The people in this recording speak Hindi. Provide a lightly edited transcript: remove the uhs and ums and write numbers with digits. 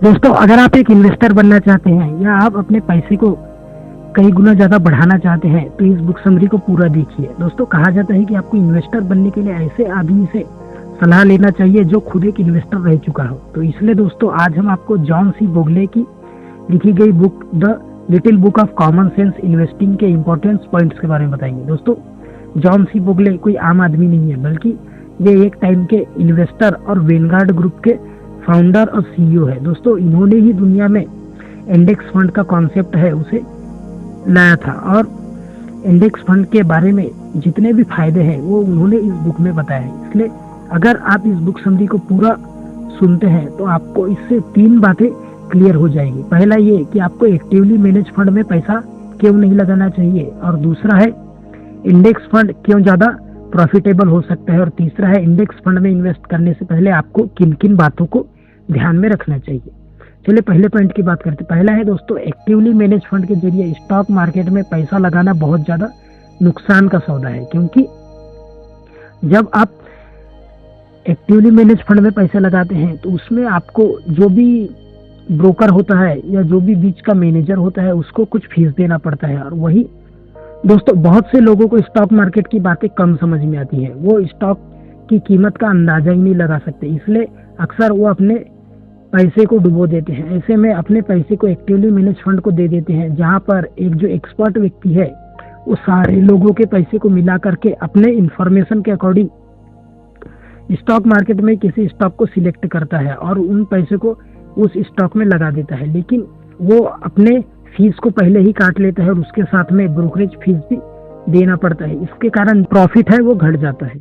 दोस्तों, अगर आप एक इन्वेस्टर बनना चाहते हैं या आप अपने पैसे को कई गुना ज़्यादा बढ़ाना चाहते हैं तो इस बुक समरी को पूरा देखिए। दोस्तों, कहा जाता है कि आपको इन्वेस्टर बनने के लिए ऐसे आदमी से सलाह लेना चाहिए जो खुद एक इन्वेस्टर रह चुका हो। तो इसलिए दोस्तों, आज हम आपको जॉन सी बोगले की लिखी गई book the little book of common sense investing के इम्पोर्टेंस पॉइंट्स के बारे में बताएंगे। दोस्तों, जॉन सी बोगले कोई आम आदमी नहीं है, बल्कि ये एक टाइम के इन्वेस्टर और वेनगार्ड ग्रुप के फाउंडर और सीईओ है। दोस्तों, इन्होंने ही दुनिया में इंडेक्स फंड का कॉन्सेप्ट है उसे लाया था, और इंडेक्स फंड के बारे में जितने भी फायदे हैं वो उन्होंने इस बुक में बताया है। इसलिए अगर आप इस बुक समरी को पूरा सुनते हैं तो आपको इससे 3 बातें क्लियर हो जाएगी। पहला ये कि आपको एक्टिवली मैनेज फंड में पैसा क्यों नहीं लगाना चाहिए, और दूसरा है इंडेक्स फंड क्यों ज़्यादा प्रॉफिटेबल हो सकता है, और तीसरा है इंडेक्स फंड में इन्वेस्ट करने से पहले आपको किन किन बातों को ध्यान में रखना चाहिए। चलिए पहले पॉइंट की बात करते हैं। पहला है दोस्तों, एक्टिवली मैनेज फंड के जरिए स्टॉक मार्केट में पैसा लगाना बहुत ज़्यादा नुकसान का सौदा है, क्योंकि जब आप एक्टिवली मैनेज फंड में पैसा लगाते हैं तो उसमें आपको जो भी ब्रोकर होता है या जो भी बीच का मैनेजर होता है उसको कुछ फीस देना पड़ता है। और वही दोस्तों, बहुत से लोगों को स्टॉक मार्केट की बातें कम समझ में आती है, वो स्टॉक की कीमत का अंदाजा ही नहीं लगा सकते, इसलिए अक्सर वो अपने पैसे को डुबो देते हैं। ऐसे में अपने पैसे को एक्टिवली मैनेज फंड को दे देते हैं, जहां पर एक जो एक्सपर्ट व्यक्ति है वो सारे लोगों के पैसे को मिला करके अपने इंफॉर्मेशन के अकॉर्डिंग स्टॉक मार्केट में किसी स्टॉक को सिलेक्ट करता है और उन पैसे को उस स्टॉक में लगा देता है। लेकिन वो अपने फीस को पहले ही काट लेता है और उसके साथ में ब्रोकरेज फीस भी देना पड़ता है। इसके कारण प्रॉफिट है वो घट जाता है।